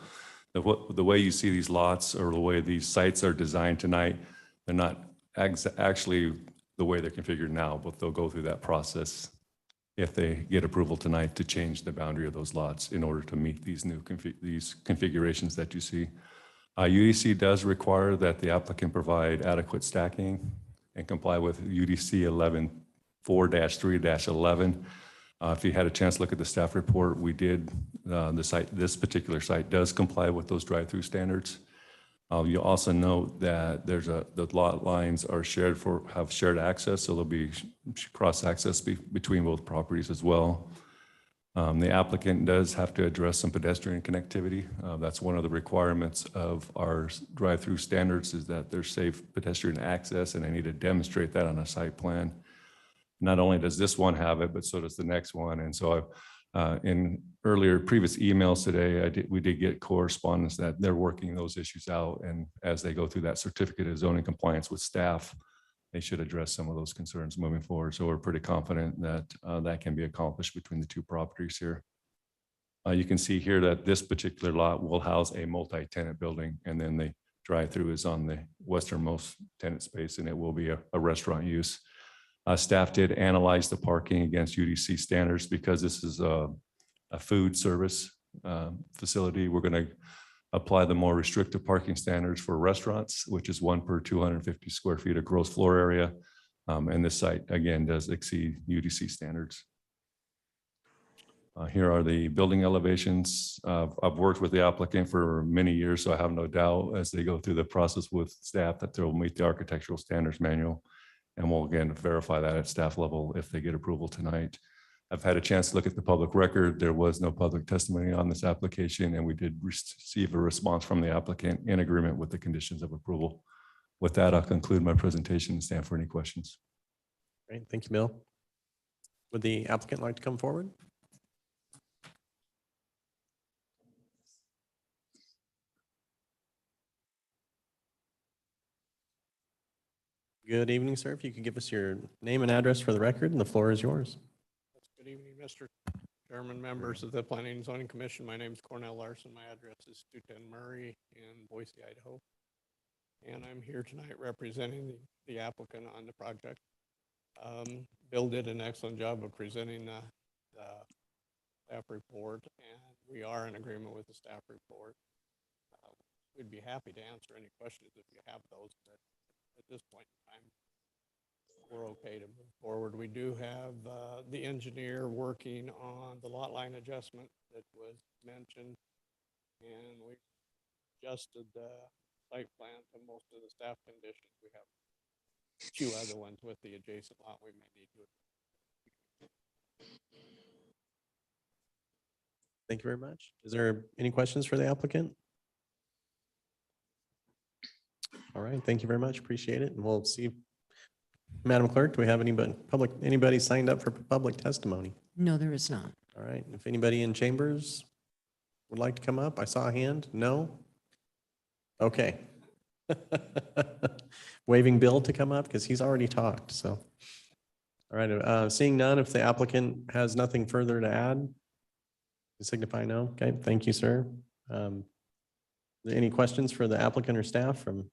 the way you see these lots or the way these sites are designed tonight, they're not actually the way they're configured now, but they'll go through that process if they get approval tonight to change the boundary of those lots in order to meet these new configurations that you see. UDC does require that the applicant provide adequate stacking and comply with UDC 11-4-3-11. If you had a chance to look at the staff report, we did, this particular site does comply with those drive-through standards. You'll also note that the lot lines are have shared access, so there'll be cross access between both properties as well. The applicant does have to address some pedestrian connectivity. That's one of the requirements of our drive-through standards is that there's safe pedestrian access, and I need to demonstrate that on a site plan. Not only does this one have it, but so does the next one. And so in previous emails today, we did get correspondence that they're working those issues out. And as they go through that certificate of zoning compliance with staff, they should address some of those concerns moving forward. So we're pretty confident that that can be accomplished between the two properties here. You can see here that this particular lot will house a multi-tenant building, and then the drive-through is on the westernmost tenant space, and it will be a restaurant use. Staff did analyze the parking against UDC standards because this is a food service facility. We're going to apply the more restrictive parking standards for restaurants, which is 1 per 250 square feet of gross floor area. And this site, again, does exceed UDC standards. Here are the building elevations. I've worked with the applicant for many years, so I have no doubt as they go through the process with staff that they'll meet the architectural standards manual. And we'll again verify that at staff level if they get approval tonight. I've had a chance to look at the public record. There was no public testimony on this application, and we did receive a response from the applicant in agreement with the conditions of approval. With that, I'll conclude my presentation and stand for any questions. Great, thank you, Bill. Would the applicant like to come forward? Good evening, sir. If you could give us your name and address for the record, and the floor is yours. Good evening, Mr. Chairman, members of the Planning and Zoning Commission. My name is Cornell Larson. My address is 210 Murray in Boise, Idaho. And I'm here tonight representing the applicant on the project. Bill did an excellent job of presenting the staff report, and we are in agreement with the staff report. We'd be happy to answer any questions if you have those, but at this point in time, we're okay to move forward. We do have the engineer working on the lot line adjustment that was mentioned, and we adjusted the site plan to most of the staff conditions. We have a few other ones with the adjacent lot we may need to. Thank you very much. Is there any questions for the applicant? All right, thank you very much. Appreciate it. And we'll see. Madam Clerk, do we have anybody signed up for public testimony? No, there is not. All right, if anybody in chambers would like to come up, I saw a hand. No? Okay. Waving Bill to come up because he's already talked, so. All right, seeing none, if the applicant has nothing further to add, signify no. Okay, thank you, sir. Any questions for the applicant or staff from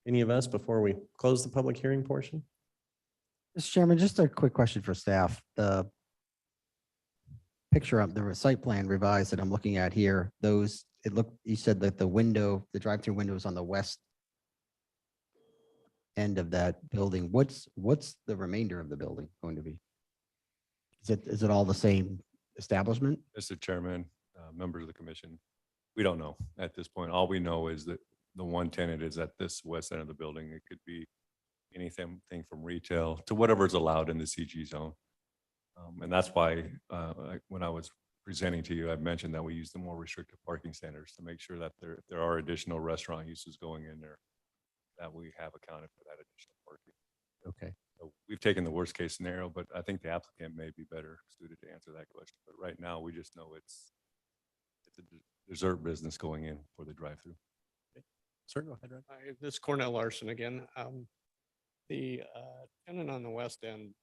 any of us before we close the public hearing portion? Mr. Chairman, just a quick question for staff. The picture of the site plan revised that I'm looking at here, you said that the drive-through window is on the west end of that building. What's the remainder of the building going to be? Is it all the same establishment? Mr. Chairman, members of the commission, we don't know at this point. All we know is that the one tenant is at this west end of the building. It could be anything from retail to whatever is allowed in the CG zone. And that's why when I was presenting to you, I mentioned that we use the more restrictive parking standards to make sure that there are additional restaurant uses going in there, that we have accounted for that additional parking. Okay. So we've taken the worst case scenario, but I think the applicant may be better suited to answer that question. But right now, we just know it's a dessert business going in for the drive-through. Sir, go ahead, Red. Hi, this is Cornell Larson again. The tenant on the west end,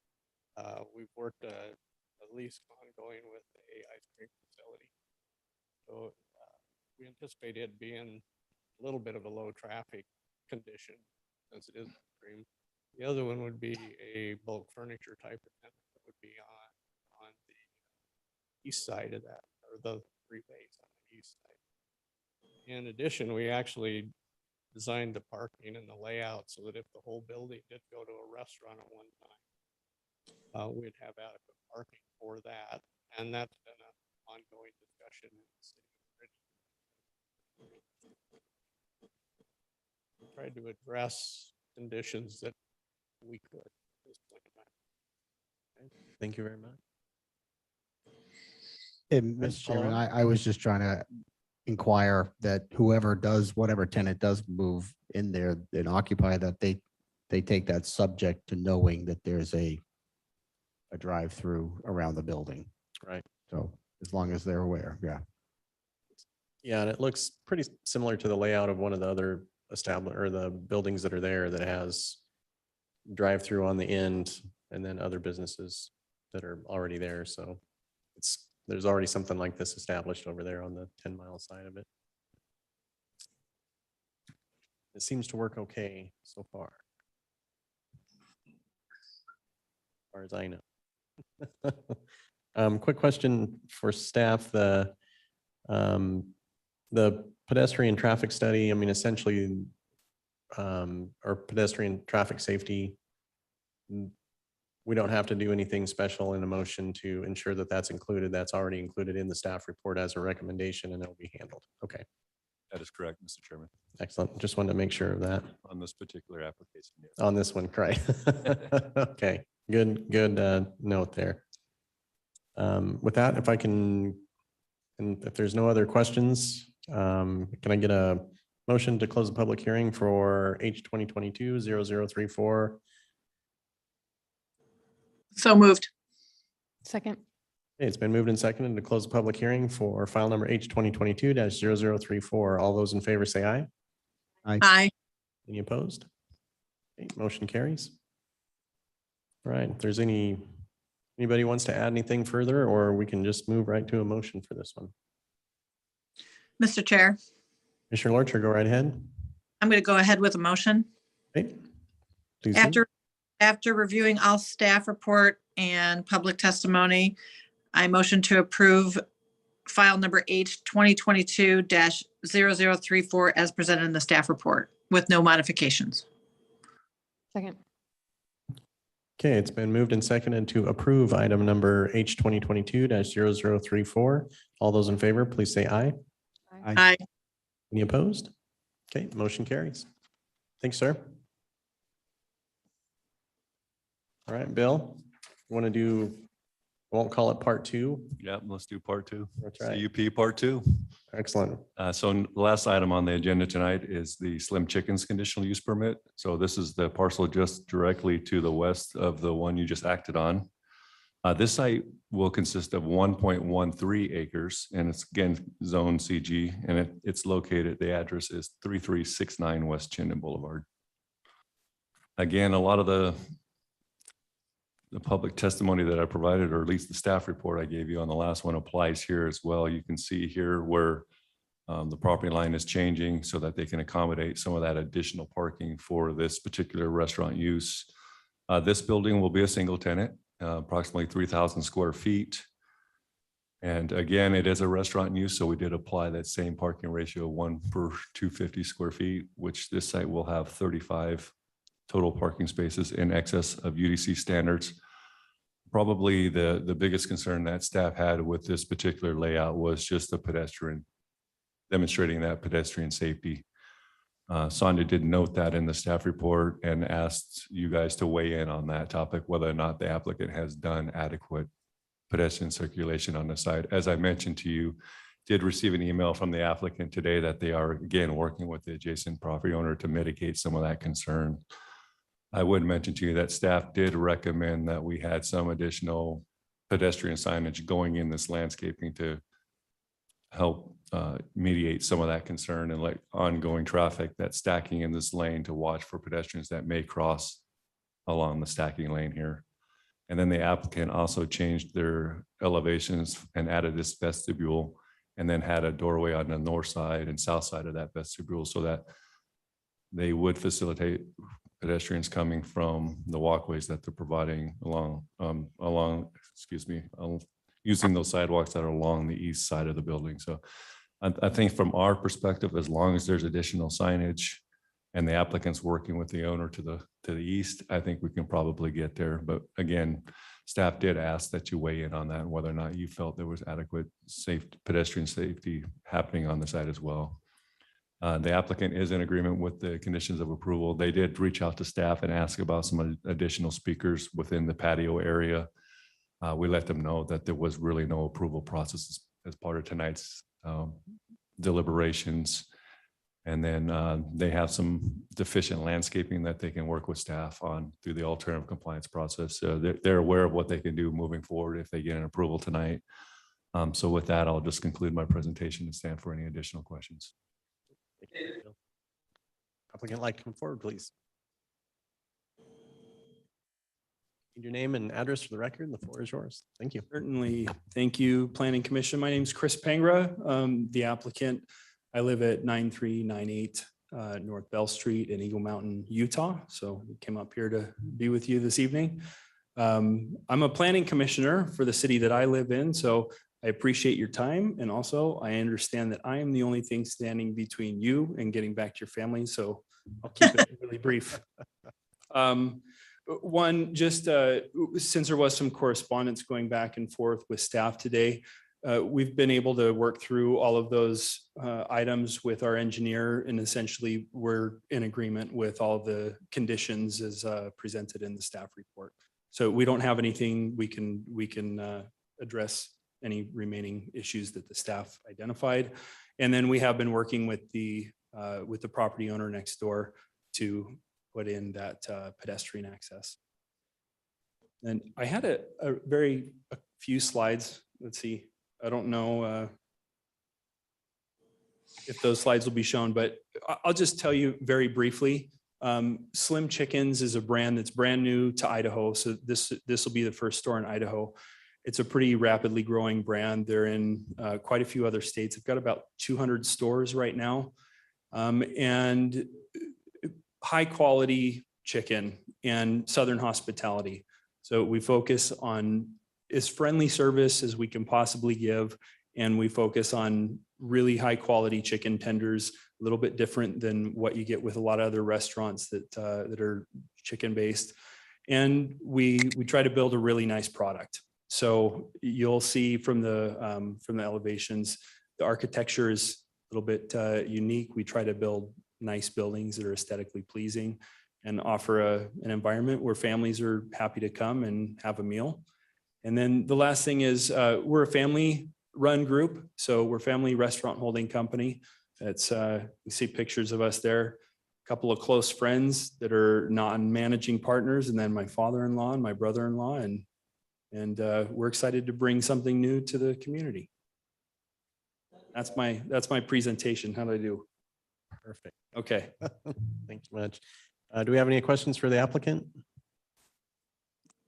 we've worked at least ongoing with a ice cream facility. So we anticipate it being a little bit of a low traffic condition since it is ice cream. The other one would be a bulk furniture type of tenant that would be on the east side of that, or the three bays on the east side. In addition, we actually designed the parking and the layout so that if the whole building did go to a restaurant at one time, we'd have adequate parking for that. And that's been an ongoing discussion in the city of Meridian. We tried to address conditions that we could at this point in time. Okay, thank you very much. And Mr. Chairman, I was just trying to inquire that whatever tenant does move in there and occupy that, they take that subject to knowing that there's a drive-through around the building. Right. So as long as they're aware, yeah. Yeah, and it looks pretty similar to the layout of one of the other the buildings that are there that has drive-through on the end and then other businesses that are already there. So there's already something like this established over there on the 10-mile side of it. It seems to work okay so far, as far as I know. Quick question for staff. The pedestrian traffic study, I mean, essentially, or pedestrian traffic safety, we don't have to do anything special in a motion to ensure that that's included. That's already included in the staff report as a recommendation and it'll be handled. Okay, That is correct, Mr. Chairman, excellent. Just wanted to make sure of that on this particular application. Yes. on this one, right? Okay, good note there. With that, if I can, and if there's no other questions, can I get a motion to close the public hearing for H 2022-0034? So moved. Second. Okay, it's been moved and seconded to close the public hearing for file number H 2022-0034. All those in favor say aye. Aye. Any opposed? Okay, motion carries. All right, if there's anybody wants to add anything further, or we can just move right to a motion for this one. Mr. Chair, Commissioner Lorcher, go right ahead. I'm going to go ahead with a motion. Okay. Please do. After reviewing all staff report and public testimony, I motion to approve file number H 2022-0034 as presented in the staff report with no modifications. Second. Okay, it's been moved and seconded to approve item number H 2022-0034. All those in favor, please say aye. Aye. Any opposed? Okay, motion carries. Thanks, sir. All right, Bill, you want to do, I won't call it part two. Yeah, let's do part two. That's right. CUP part two. Excellent. So the last item on the agenda tonight is the Slim Chickens conditional use permit. So this is the parcel just directly to the west of the one you just acted on. This site will consist of 1.13 acres and it's again zone CG and it's located, the address is 3369 West Chinden Boulevard. Again, a lot of the public testimony that I provided, or at least the staff report I gave you on the last one, applies here as well. You can see here where the property line is changing so that they can accommodate some of that additional parking for this particular restaurant use. This building will be a single tenant, approximately 3,000 square feet. And again, it is a restaurant use, so we did apply that same parking ratio, 1 per 250 square feet, which this site will have 35 total parking spaces in excess of UDC standards. Probably the biggest concern that staff had with this particular layout was just the pedestrian, demonstrating that pedestrian safety. Sonja did note that in the staff report and asked you guys to weigh in on that topic, whether or not the applicant has done adequate pedestrian circulation on the site. As I mentioned to you, did receive an email from the applicant today that they are again working with the adjacent property owner to mitigate some of that concern. I would mention to you that staff did recommend that we had some additional pedestrian signage going in this landscaping to help mediate some of that concern and like ongoing traffic that's stacking in this lane to watch for pedestrians that may cross along the stacking lane here. And then the applicant also changed their elevations and added this vestibule and then had a doorway on the north side and south side of that vestibule so that they would facilitate pedestrians coming from the walkways that they're providing using those sidewalks that are along the east side of the building. So I think from our perspective, as long as there's additional signage and the applicant's working with the owner to the east, I think we can probably get there. But again, staff did ask that you weigh in on that and whether or not you felt there was adequate pedestrian safety happening on the site as well. The applicant is in agreement with the conditions of approval. They did reach out to staff and ask about some additional speakers within the patio area. We let them know that there was really no approval process as part of tonight's deliberations. And then they have some deficient landscaping that they can work with staff on through the alternative compliance process. So they're aware of what they can do moving forward if they get an approval tonight. So with that, I'll just conclude my presentation and stand for any additional questions. Applicant like to come forward, please. Need your name and address for the record. The floor is yours. Thank you. Certainly. Thank you, Planning Commission. My name is Chris Pangra, the applicant. I live at 9398 North Bell Street in Eagle Mountain, Utah. So we came up here to be with you this evening. I'm a planning commissioner for the city that I live in. So I appreciate your time. And also I understand that I am the only thing standing between you and getting back to your family. So I'll keep it really brief. One, just since there was some correspondence going back and forth with staff today, we've been able to work through all of those items with our engineer, and essentially we're in agreement with all the conditions as presented in the staff report. So we don't have anything, we can address any remaining issues that the staff identified. And then we have been working with the property owner next door to put in that pedestrian access. And I had a few slides. Let's see. I don't know if those slides will be shown, but I'll just tell you very briefly. Slim Chickens is a brand that's brand new to Idaho. So this will be the first store in Idaho. It's a pretty rapidly growing brand. They're in quite a few other states. They've got about 200 stores right now. And high quality chicken and Southern hospitality. So we focus on as friendly service as we can possibly give. And we focus on really high quality chicken tenders, a little bit different than what you get with a lot of other restaurants that are chicken based. And we try to build a really nice product. So you'll see from the elevations, the architecture is a little bit unique. We try to build nice buildings that are aesthetically pleasing and offer an environment where families are happy to come and have a meal. And then the last thing is we're a family run group. So we're family restaurant holding company. That's you see pictures of us there, a couple of close friends that are non-managing partners, and then my father-in-law and my brother-in-law. And we're excited to bring something new to the community. That's my presentation. How did I do? Perfect. Okay. Thank you much. Do we have any questions for the applicant?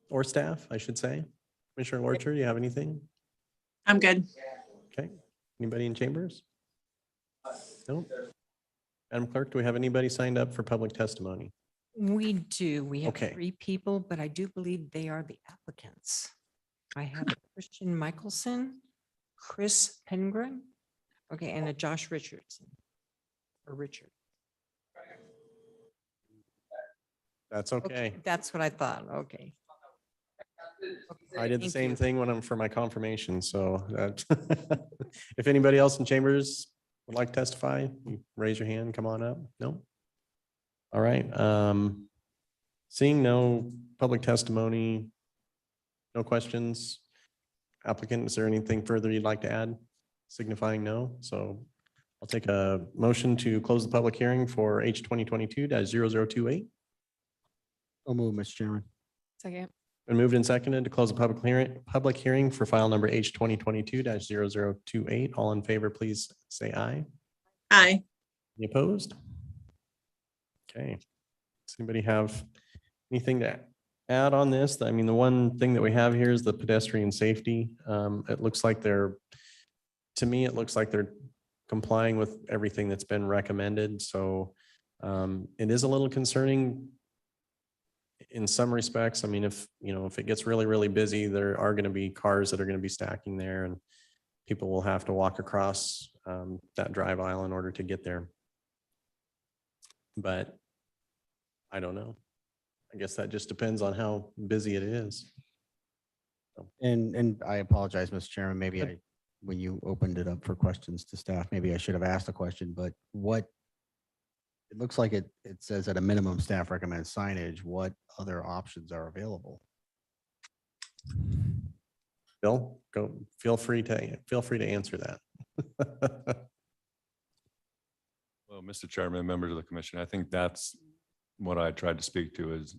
Or staff, I should say? Commissioner Lorcher, do you have anything? I'm good. Okay. Anybody in chambers? No? Madam Clerk, do we have anybody signed up for public testimony? We do. We have Okay. 3 people, but I do believe they are the applicants. I have a Christian Michelson, Chris Pengren, okay, and a Josh Richardson. Or Richard. That's okay. That's what I thought. Okay. I did the Thank same you. thing when I'm for my confirmation, so that if anybody else in chambers would like to testify, you raise your hand, come on up. No? All right. Seeing no public testimony, no questions. Applicant, is there anything further you'd like to add? Signifying no. So I'll take a motion to close the public hearing for H 2022-0028. I'll move, Mr. Chairman. Second. Been moved and seconded to close the public hearing for file number H 2022-0028. All in favor, please say aye. Aye. Any opposed? Okay. Does anybody have anything to add on this? I mean, the one thing that we have here is the pedestrian safety. It looks like to me, it looks like they're complying with everything that's been recommended. So it is a little concerning in some respects. I mean, if it gets really, really busy, there are going to be cars that are going to be stacking there, and people will have to walk across that drive aisle in order to get there. But I don't know. I guess that just depends on how busy it is. And I apologize, Mr. Chairman, maybe when you opened it up for questions to staff, maybe I should have asked a question, but it looks like it says at a minimum, staff recommends signage. What other options are available? Bill, feel free to answer that. Well, Mr. Chairman, members of the commission, I think that's what I tried to speak to is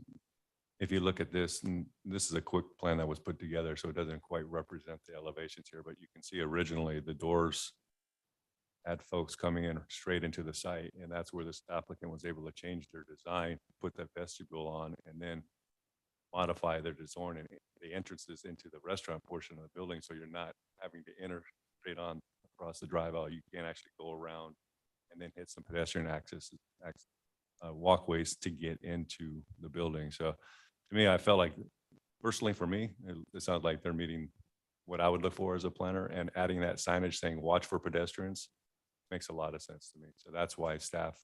if you look at this, and this is a quick plan that was put together, so it doesn't quite represent the elevations here, but you can see originally the doors had folks coming in straight into the site, and that's where this applicant was able to change their design, put that vestibule on, and then modify their design and the entrances into the restaurant portion of the building, so you're not having to enter straight on across the drive aisle. You can actually go around and then hit some pedestrian access walkways to get into the building. So to me, I felt like, personally for me, it sounds like they're meeting what I would look for as a planner, and adding that signage saying watch for pedestrians makes a lot of sense to me. So that's why staff,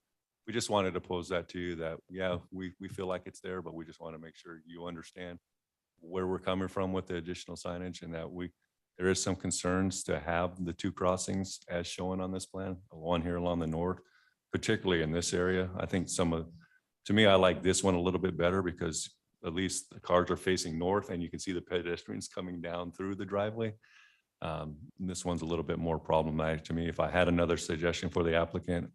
we just wanted to pose that to you that, yeah, we feel like it's there, but we just want to make sure you understand where we're coming from with the additional signage and that there is some concerns to have the two crossings as shown on this plan, one here along the north, particularly in this area. I think to me, I like this one a little bit better because at least the cars are facing north and you can see the pedestrians coming down through the driveway. This one's a little bit more problematic to me. If I had another suggestion for the applicant,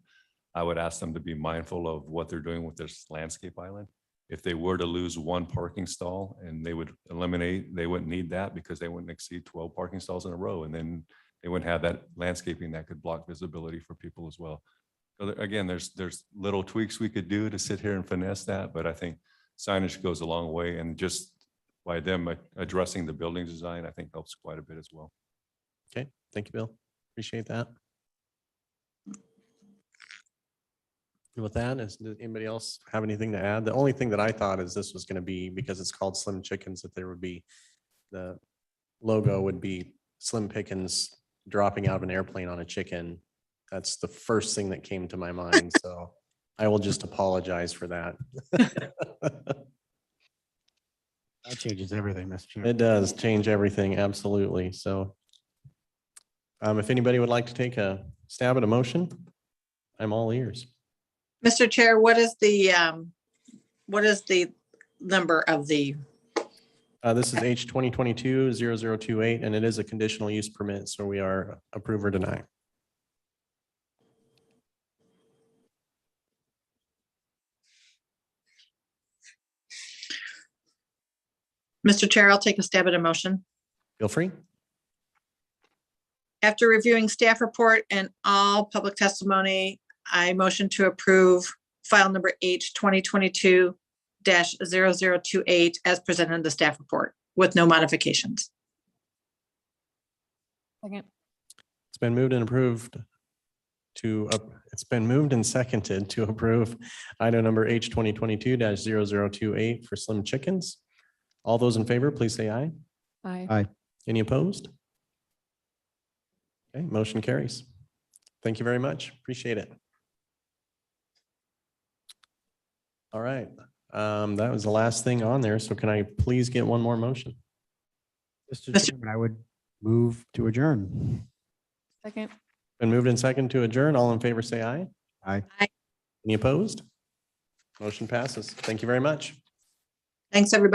I would ask them to be mindful of what they're doing with this landscape island. If they were to lose one parking stall and they wouldn't need that because they wouldn't exceed 12 parking stalls in a row. And then they wouldn't have that landscaping that could block visibility for people as well. So again, there's little tweaks we could do to sit here and finesse that, but I think signage goes a long way, and just by them addressing the building design, I think helps quite a bit as well. Okay, thank you, Bill. Appreciate that. And with that, does anybody else have anything to add? The only thing that I thought is this was going to be, because it's called Slim Chickens, that there would be, the logo would be Slim Pickens dropping out of an airplane on a chicken. That's the first thing that came to my mind, so I will just apologize for that. That changes everything, Mr. Chair. It does change everything, absolutely. So if anybody would like to take a stab at a motion, I'm all ears. Mr. Chair, what is the number of the, This is H 2022-0028, and it is a conditional use permit, so we are approve or deny. Mr. Chair, I'll take a stab at a motion. Feel free. After reviewing staff report and all public testimony, I motion to approve file number H 2022-0028 as presented in the staff report with no modifications. Second. It's been moved and approved to, it's been moved and seconded to approve item number H 2022-0028 for Slim Chickens. All those in favor, please say aye. Aye. Any opposed? Okay, motion carries. Thank you very much. Appreciate it. All right, that was the last thing on there. So can I please get one more motion? Mr. Chairman, I would move to adjourn. Second. Been moved and second to adjourn. All in favor, say aye. Aye. Any opposed? Motion passes. Thank you very much. Thanks, everybody.